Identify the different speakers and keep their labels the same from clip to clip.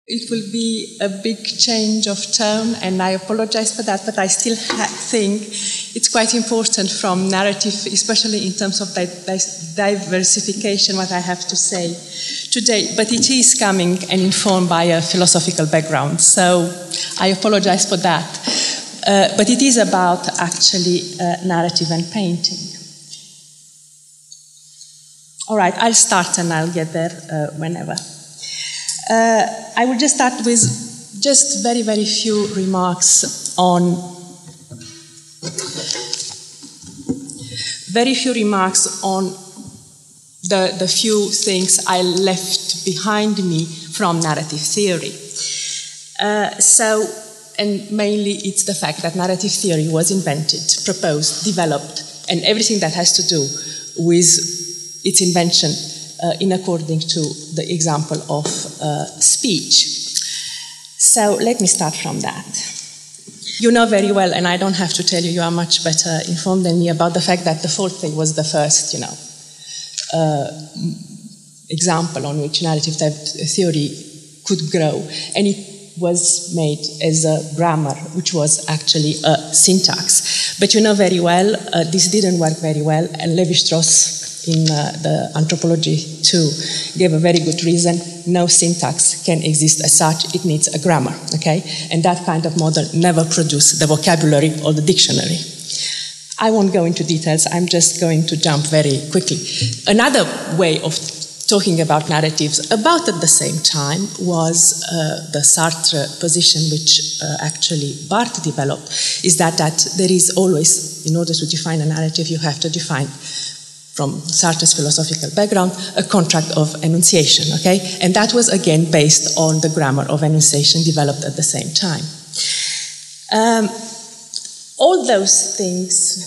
Speaker 1: It will be a big change of tone, and I apologize for that, but I still think it's quite important from narrative, especially in terms of diversification, what I have to say today. But it is coming and informed by a philosophical background, so I apologize for that. But it is about actually narrative and painting. All right, I'll start and I'll get there whenever. I will just start with just very, very few remarks on the few things I left behind me from narrative theory. And mainly it's the fact that narrative theory was invented, proposed, developed, and everything that has to do with its invention in according to the example of speech. So let me start from that. You know very well, and I don't have to tell you, you are much better informed than me about the fact that the Forte was the first, example on which narrative theory could grow, and it was made as a grammar, which was actually a syntax. But you know very well, this didn't work very well, and Lévi-Strauss in the Anthropology 2 gave a very good reason. No syntax can exist as such, it needs a grammar, okay? And that kind of model never produced the vocabulary or the dictionary. I won't go into details, I'm just going to jump very quickly. Another way of talking about narratives about at the same time was the Sartre position, which actually Barthes developed, is that there is always, in order to define a narrative, you have to define, from Sartre's philosophical background, a contract of enunciation, okay? And that was, again, based on the grammar of enunciation developed at the same time. All those things,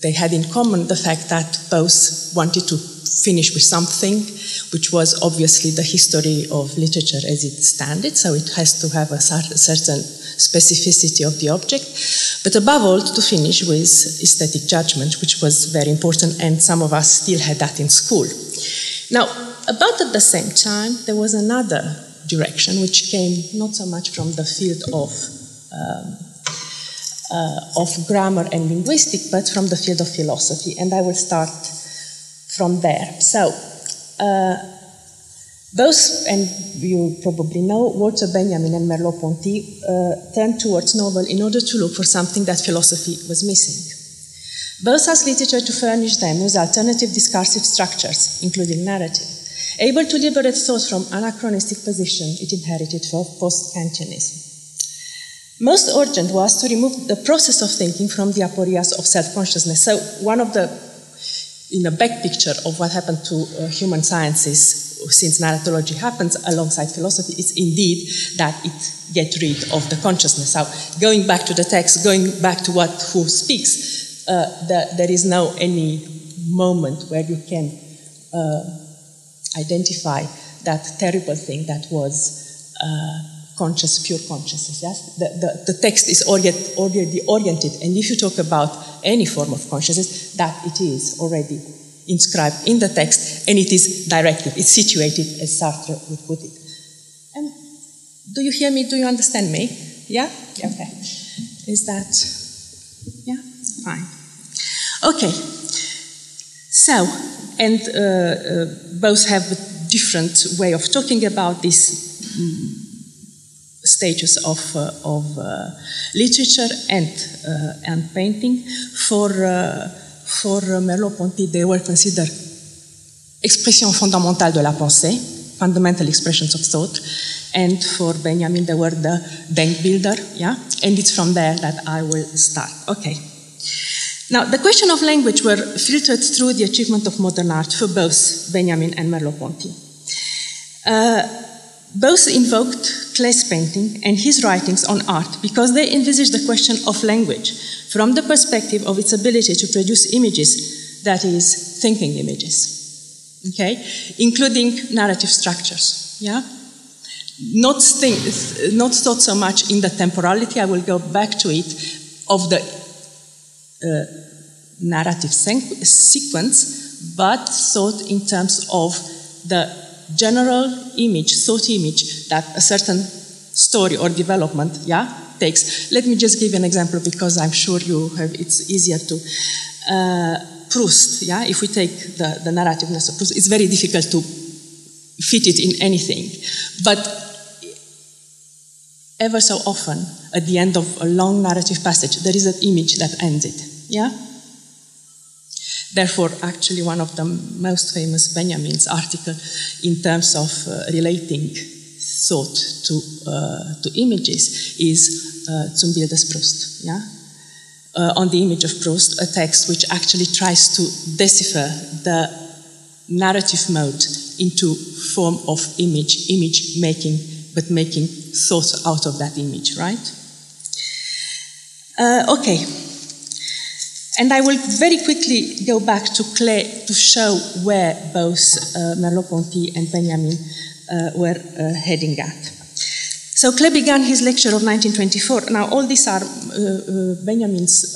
Speaker 1: they had in common the fact that both wanted to finish with something, which was obviously the history of literature as it stands, so it has to have a certain specificity of the object, but above all to finish with aesthetic judgment, which was very important, and some of us still had that in school. Now, about at the same time, there was another direction which came not so much from the field of grammar and linguistics, but from the field of philosophy, and I will start from there. So, both, and you probably know, Walter Benjamin and Merleau-Ponty turned towards novel in order to look for something that philosophy was missing. Both asked literature to furnish them with alternative discursive structures, including narrative, able to liberate thought from anachronistic position it inherited from post-Kantianism. Most urgent was to remove the process of thinking from the aporias of self-consciousness. So one of the, in a back picture of what happened to human sciences since narratology happens alongside philosophy is indeed that it gets rid of the consciousness. So going back to the text, going back to who speaks, there is no any moment where you can identify that terrible thing that was pure consciousness. Yes? The text is already oriented, and if you talk about any form of consciousness, that it is already inscribed in the text, and it is directed, it's situated, as Sartre would put it. And do you hear me? Do you understand me? Yeah? Okay. Is that, yeah? Fine. Okay. So, and both have a different way of talking about this stages of literature and painting. For Merleau-Ponty, they were considered expression fondamentale de la pensée, fundamental expressions of thought, and for Benjamin, they were the Denkbilder, yeah? And it's from there that I will start. Okay. Now, the question of language were filtered through the achievement of modern art for both Benjamin and Merleau-Ponty. Both invoked Klee's painting and his writings on art because they envisaged the question of language from the perspective of its ability to produce images, that is, thinking images, okay, including narrative structures, yeah? Not thought so much in the temporality, I will go back to it, of the narrative sequence, but thought in terms of the general image, thought image that a certain story or development, takes. Let me just give you an example because I'm sure it's easier to. Proust, if we take the narrativeness of Proust, it's very difficult to fit it in anything. But ever so often, at the end of a long narrative passage, there is an image that ends it, Therefore, actually, one of the most famous Benjamin's article in terms of relating thought to images is Zum Bild des Proust, on the image of Proust, a text which actually tries to decipher the narrative mode into form of image making, but making thought out of that image, right? Okay. And I will very quickly go back to Cray to show where both Merleau-Ponty and Benjamin were heading at. So Cray began his lecture of 1924. Now all these are Benjamin's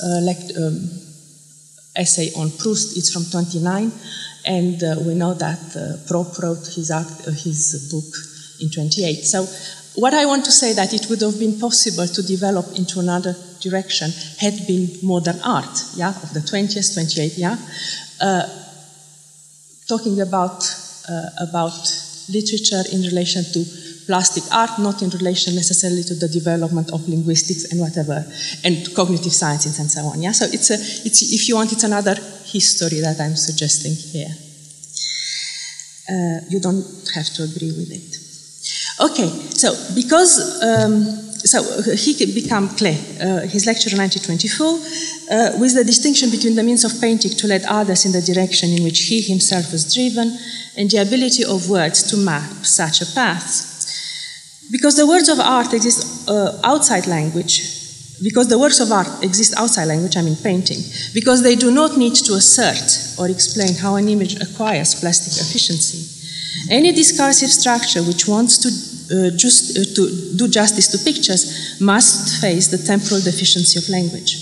Speaker 1: essay on Proust. It's from 29, and we know that Prof wrote his book in 28. So what I want to say that it would have been possible to develop into another direction had been modern art, of the 20th, 28th, talking about literature in relation to plastic art, not in relation necessarily to the development of linguistics and whatever, and cognitive sciences and so on. So it's if you want, it's another history that I'm suggesting here. You don't have to agree with it. Okay, so because he became Cray, his lecture in 1924, with the distinction between the means of painting to lead others in the direction in which he himself was driven, and the ability of words to map such a path. Because the words of art exist outside language, because the works of art exist outside language, I mean painting, because they do not need to assert or explain how an image acquires plastic efficiency. Any discursive structure which wants to do justice to pictures must face the temporal deficiency of language.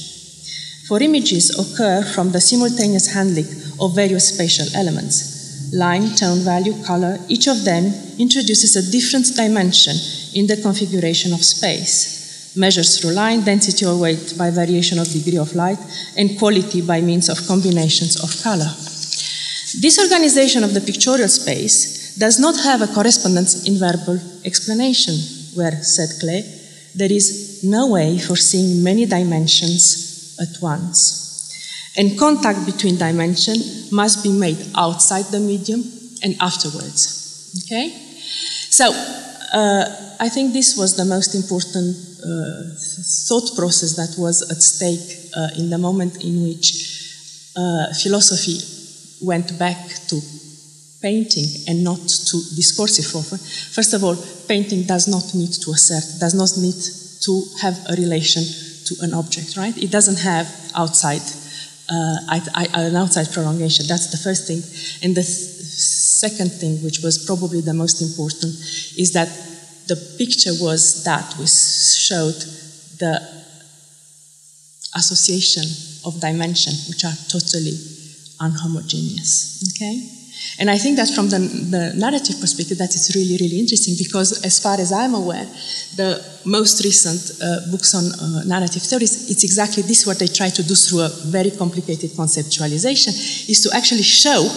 Speaker 1: For images occur from the simultaneous handling of various spatial elements. Line, tone, value, color, each of them introduces a different dimension in the configuration of space. Measures through line, density or weight by variation of degree of light, and quality by means of combinations of color. This organization of the pictorial space does not have a correspondence in verbal explanation, where, said Cray, there is no way for seeing many dimensions at once. And contact between dimensions must be made outside the medium and afterwards. Okay? So, I think this was the most important thought process that was at stake in the moment in which philosophy went back to painting and not to discursive form. First of all, painting does not need to assert, does not need to have a relation to an object, right? It doesn't have outside, an outside prolongation. That's the first thing. And the second thing, which was probably the most important, is that the picture was that which showed the association of dimension, which are totally unhomogeneous, okay? And I think that from the narrative perspective, that is really, really interesting, because as far as I'm aware, the most recent books on narrative theories, it's exactly this what they try to do through a very complicated conceptualization, is to actually show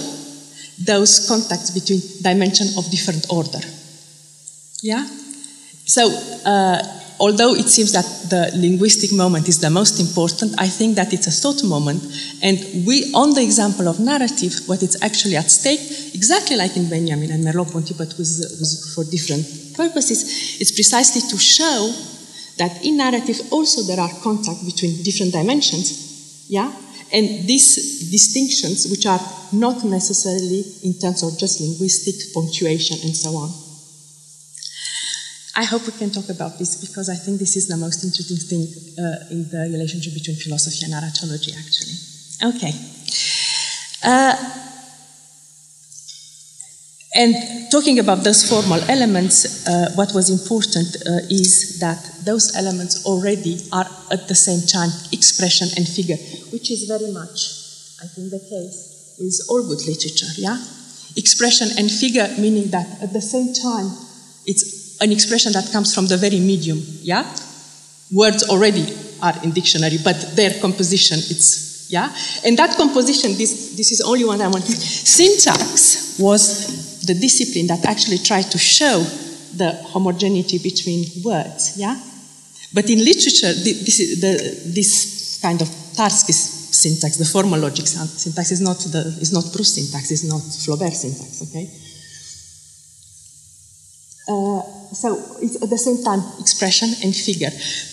Speaker 1: those contacts between dimensions of different order. Yeah? So, although it seems that the linguistic moment is the most important, I think that it's a thought moment, and we, on the example of narrative, what it's actually at stake, exactly like in Benjamin and Merleau-Ponty, but for different purposes, it's precisely to show that in narrative also there are contacts between different dimensions, yeah? And these distinctions, which are not necessarily in terms of just linguistic, punctuation, and so on. I hope we can talk about this, because I think this is the most interesting thing in the relationship between philosophy and narratology, actually. Okay. And talking about those formal elements, what was important is that those elements already are at the same time expression and figure, which is very much, I think, the case with all good literature, yeah? expression and figure, meaning that at the same time, it's an expression that comes from the very medium, yeah? Words already are in dictionary, but their composition, it's, yeah? And that composition, this is only one I want to... Syntax was the discipline that actually tried to show the homogeneity between words, yeah? But in literature, this kind of task is syntax, the formal logic syntax is not Proust syntax, is not Flaubert syntax, okay? So it's at the same time expression and figure.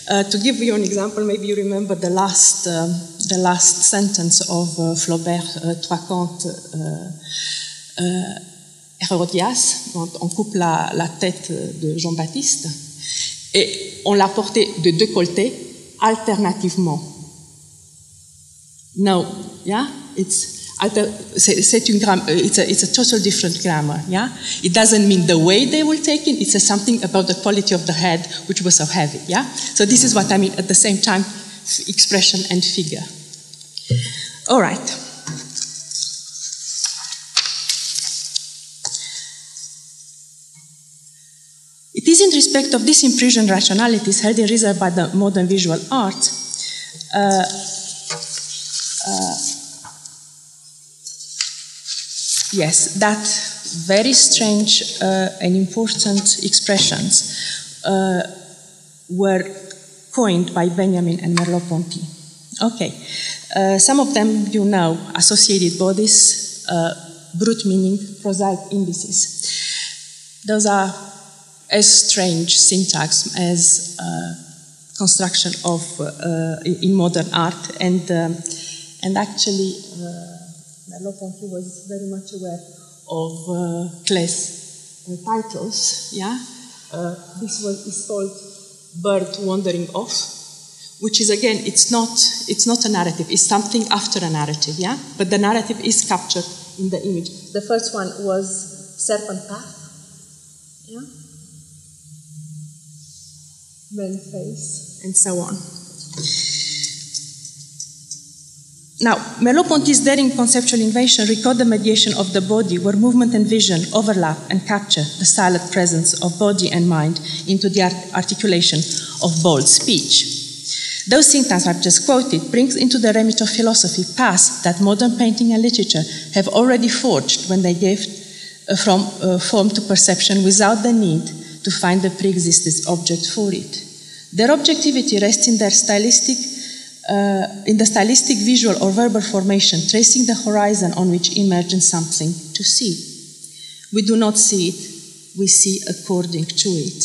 Speaker 1: To give you an example, maybe you remember the last sentence of Flaubert, Trois contes, Hérodias, on coupe la tête de Jean-Baptiste et on l'a porté de deux côtés alternativement. No, yeah, it's a total different grammar, yeah? It doesn't mean the way they were taken, it says something about the quality of the head, which was so heavy, yeah? So this is what I mean, at the same time, expression and figure. All right. It is in respect of these imprisoned rationalities held in reserve by the modern visual art yes, that very strange and important expressions were coined by Benjamin and Merleau-Ponty. Okay, some of them you know: associated bodies, brute meaning, prosaic indices. Those are as strange syntax as construction of in modern art, and actually Merleau-Ponty was very much aware of Clay's titles. Yeah, this is called "Bird Wandering Off," which is again it's not a narrative. It's something after a narrative. Yeah, but the narrative is captured in the image. The first one was Serpent Path. Yeah. Man face, and so on. Now, Merleau-Ponty's daring conceptual invention record the mediation of the body where movement and vision overlap and capture the silent presence of body and mind into the articulation of bold speech. Those syntax I've just quoted brings into the remit of philosophy paths that modern painting and literature have already forged when they gave from form to perception without the need to find the pre-existing object for it. Their objectivity rests in their stylistic, in the stylistic visual or verbal formation, tracing the horizon on which emerges something to see. We do not see it, we see according to it.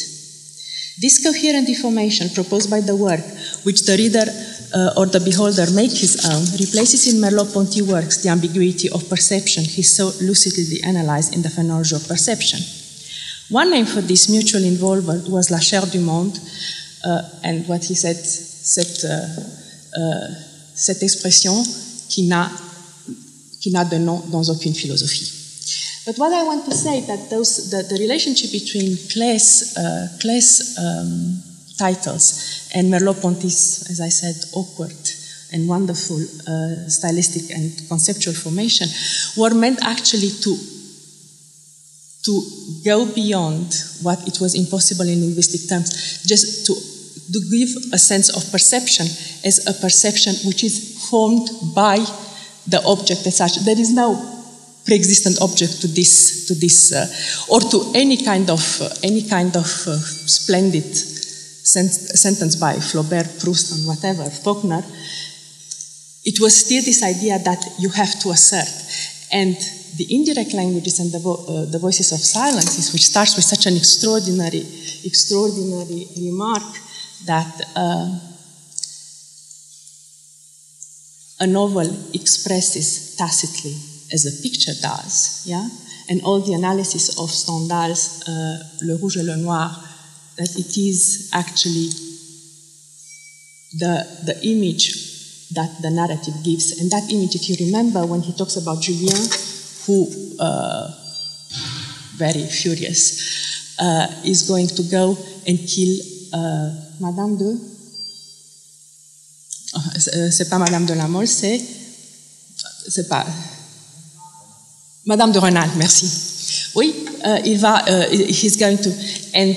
Speaker 1: This coherent information proposed by the work, which the reader or the beholder make his own, replaces in Merleau-Ponty works the ambiguity of perception he so lucidly analyzed in the phenomenology of perception. One name for this mutual involvement was la chair du monde, and what he said, cette expression qui n'a de nom dans aucune philosophie. But what I want to say that the relationship between Clay's titles and Merleau-Ponty's, as I said, awkward and wonderful stylistic and conceptual formation were meant actually to go beyond what it was impossible in linguistic terms, just to give a sense of perception as a perception which is formed by the object as such. There is no pre-existent object to this, or to any kind of splendid sentence by Flaubert, Proust, and whatever, Faulkner. It was still this idea that you have to assert. And the indirect languages and the voices of silences, which starts with such an extraordinary remark that a novel expresses tacitly as a picture does, yeah? And all the analysis of Stendhal's Le Rouge et le Noir, that it is actually the image that the narrative gives. And that image, if you remember, when he talks about Julien, who, very furious, is going to go and kill Madame de... c'est pas Madame de la Mole, c'est pas... Madame de Renal, merci. Oui, he's going to end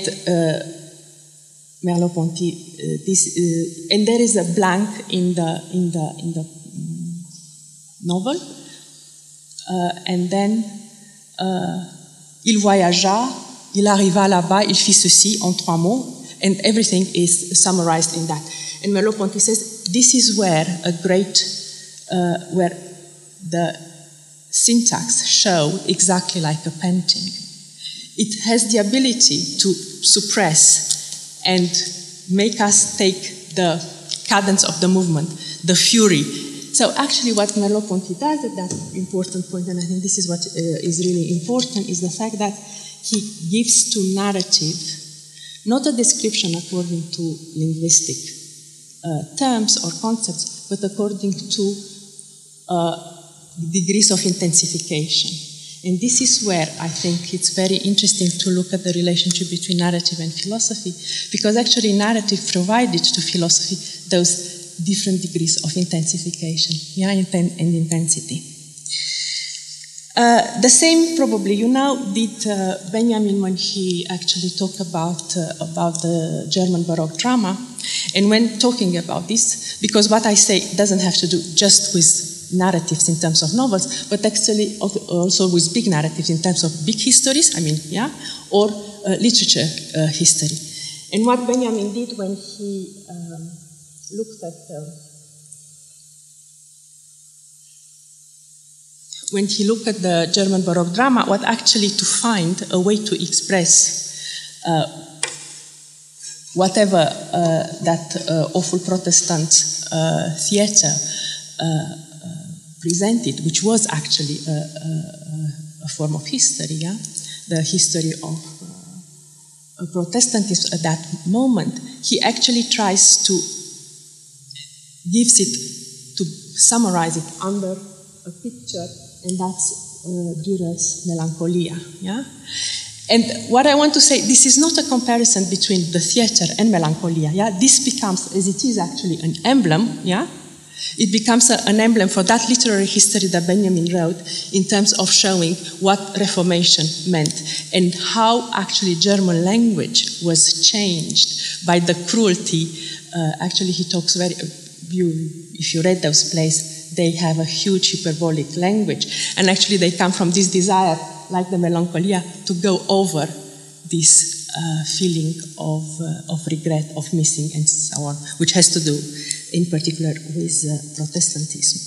Speaker 1: Merleau-Ponty. And there is a blank in the novel, and then il voyagea, il arriva là-bas, il fit ceci en 3 mots, and everything is summarized in that. And Merleau-Ponty says this is where where the syntax show exactly like a painting. It has the ability to suppress and make us take the cadence of the movement, the fury. So actually what Merleau-Ponty does at that important point, and I think this is what is really important, is the fact that he gives to narrative not a description according to linguistic terms or concepts, but according to degrees of intensification. And this is where I think it's very interesting to look at the relationship between narrative and philosophy, because actually narrative provided to philosophy those different degrees of intensification, yeah, and intensity. The same probably, you know, did Benjamin when he actually talked about the German Baroque drama. And when talking about this, because what I say doesn't have to do just with narratives in terms of novels, but actually also with big narratives in terms of big histories, I mean, yeah, or literature history. And what Benjamin did when he looked at the German Baroque drama, was actually to find a way to express whatever that awful Protestant theater presented, which was actually a form of history, yeah? The history of Protestantism at that moment. He actually tries to gives it, to summarize it under a picture, and that's Dürer's Melancholia, yeah? And what I want to say, this is not a comparison between the theater and Melancholia, yeah? This becomes, as it is actually an emblem, yeah? It becomes an emblem for that literary history that Benjamin wrote in terms of showing what Reformation meant and how actually German language was changed by the cruelty. Actually, he talks very, if you read those plays, they have a huge hyperbolic language. And actually they come from this desire, like the Melancholia, to go over this feeling of regret, of missing, and so on, which has to do in particular with Protestantism.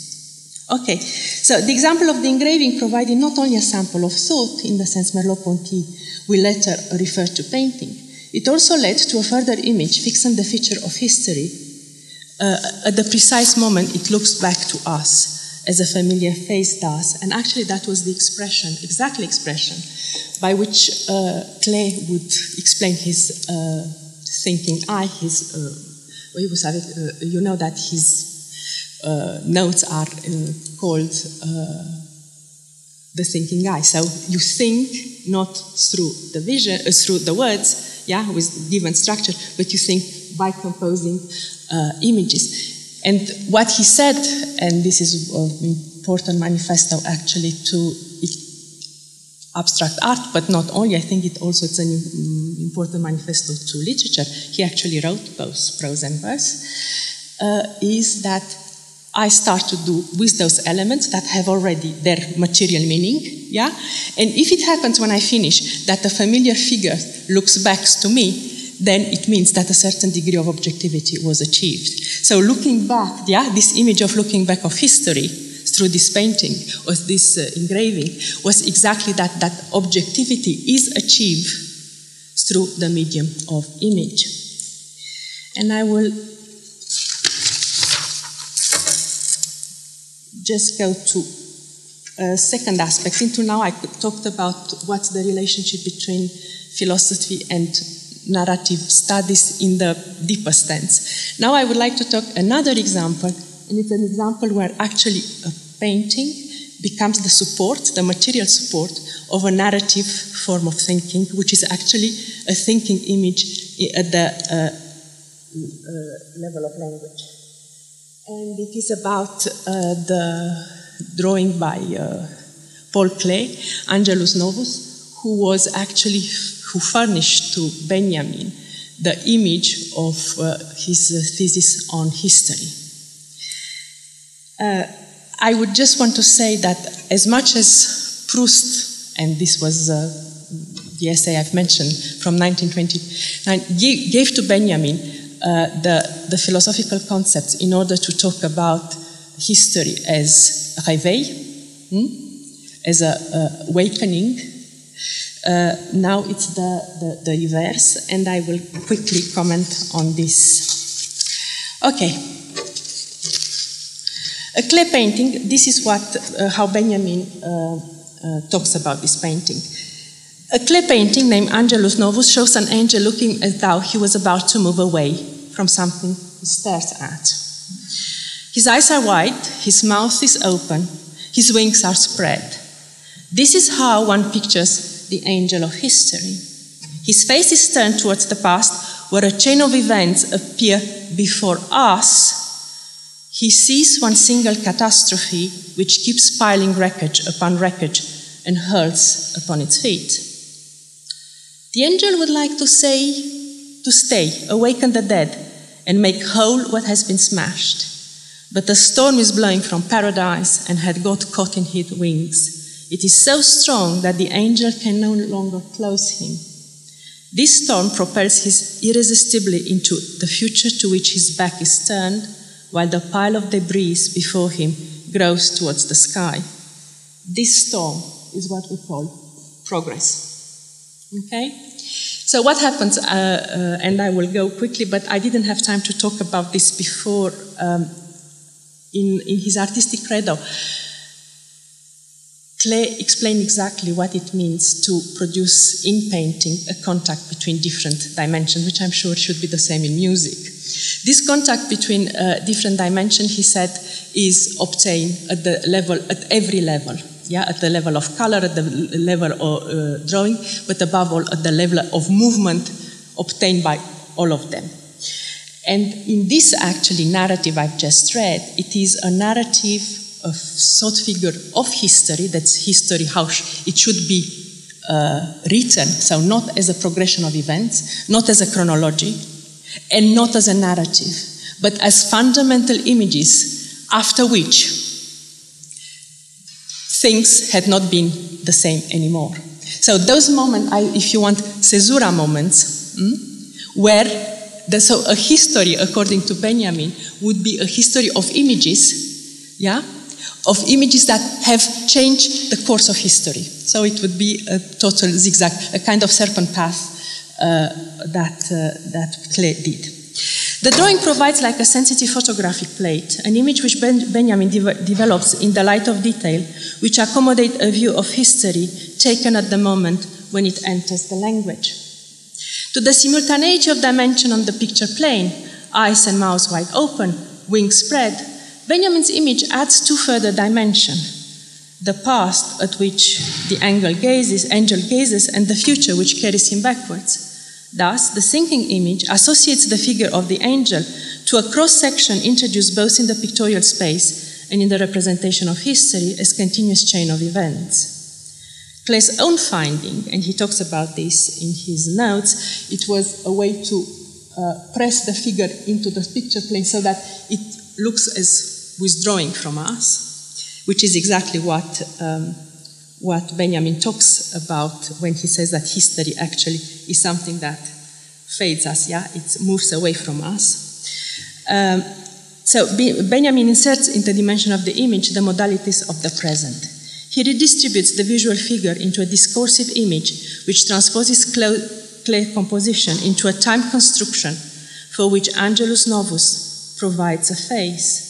Speaker 1: Okay, so the example of the engraving provided not only a sample of thought, in the sense Merleau-Ponty will later refer to painting, it also led to a further image fixing the feature of history at the precise moment it looks back to us, as a familiar face does. And actually that was the expression, exactly expression, by which Klee would explain his thinking eye, his you know that his notes are called the thinking eye. So you think not through the vision, through the words, yeah, with given structure, but you think by composing images. And what he said, and this is an important manifesto actually to abstract art, but not only, I think it's an important manifesto to literature. He actually wrote both prose and verse, is that I start to do with those elements that have already their material meaning, yeah? And if it happens when I finish that a familiar figure looks back to me, then it means that a certain degree of objectivity was achieved. So looking back, yeah, this image of looking back of history through this painting or this engraving was exactly that objectivity is achieved through the medium of image. And I will just go to a second aspect. Until now I talked about what's the relationship between philosophy and narrative studies in the deeper sense. Now I would like to talk another example, and it's an example where actually a painting becomes the support, the material support of a narrative form of thinking, which is actually a thinking image at the level of language. And it is about the drawing by Paul Klee, Angelus Novus, who furnished to Benjamin the image of his thesis on history. I would just want to say that as much as Proust, and this was the essay I've mentioned from 1929, gave to Benjamin the philosophical concepts in order to talk about history as réveil, as a awakening. Now it's the reverse, and I will quickly comment on this. Okay. A clay painting, this is how Benjamin talks about this painting. A clay painting named Angelus Novus shows an angel looking as though he was about to move away from something he stares at. His eyes are wide, his mouth is open, his wings are spread. This is how one pictures the angel of history. His face is turned towards the past, where a chain of events appear before us. He sees one single catastrophe which keeps piling wreckage upon wreckage and hurls upon its feet. The angel would like to stay, awaken the dead, and make whole what has been smashed. But a storm is blowing from paradise and had got caught in his wings. It is so strong that the angel can no longer close him. This storm propels him irresistibly into the future to which his back is turned, while the pile of debris before him grows towards the sky. This storm is what we call progress. Okay? So what happens, and I will go quickly, but I didn't have time to talk about this before, in his artistic credo, Klee explained exactly what it means to produce in painting a contact between different dimensions, which I'm sure should be the same in music. This contact between different dimensions, he said, is obtained at every level. Yeah, at the level of color, at the level of drawing, but above all at the level of movement obtained by all of them. And in this actually narrative I've just read, it is a narrative of thought figure of history, that's history, how it should be written, so not as a progression of events, not as a chronology, and not as a narrative, but as fundamental images after which things had not been the same anymore. So those moments, if you want, caesura moments, where so a history, according to Benjamin, would be a history of images, yeah, of images that have changed the course of history. So it would be a total zigzag, a kind of serpent path that Klee did. The drawing provides like a sensitive photographic plate, an image which Benjamin develops in the light of detail, which accommodate a view of history taken at the moment when it enters the language. To the simultaneity of dimension on the picture plane, eyes and mouth wide open, wings spread, Benjamin's image adds two further dimensions: the past at which the angel gazes, and the future which carries him backwards. Thus, the sinking image associates the figure of the angel to a cross-section introduced both in the pictorial space and in the representation of history as continuous chain of events. Klee's own finding, and he talks about this in his notes, it was a way to press the figure into the picture plane so that it looks as withdrawing from us, which is exactly what Benjamin talks about when he says that history actually is something that fades us, yeah, it moves away from us. So Benjamin inserts in the dimension of the image the modalities of the present. He redistributes the visual figure into a discursive image which transposes Klee composition into a time construction for which Angelus Novus provides a face.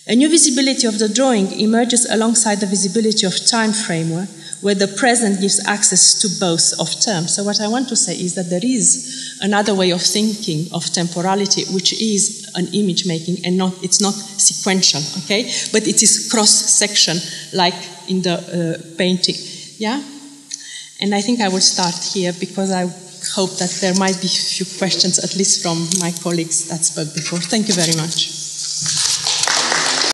Speaker 1: A new visibility of the drawing emerges alongside the visibility of time framework, where the present gives access to both of terms. So what I want to say is that there is another way of thinking of temporality, which is an image making, and it's not sequential, okay? But it is cross-section, like in the painting, yeah? And I think I will start here because I hope that there might be a few questions, at least from my colleagues that spoke before. Thank you very much.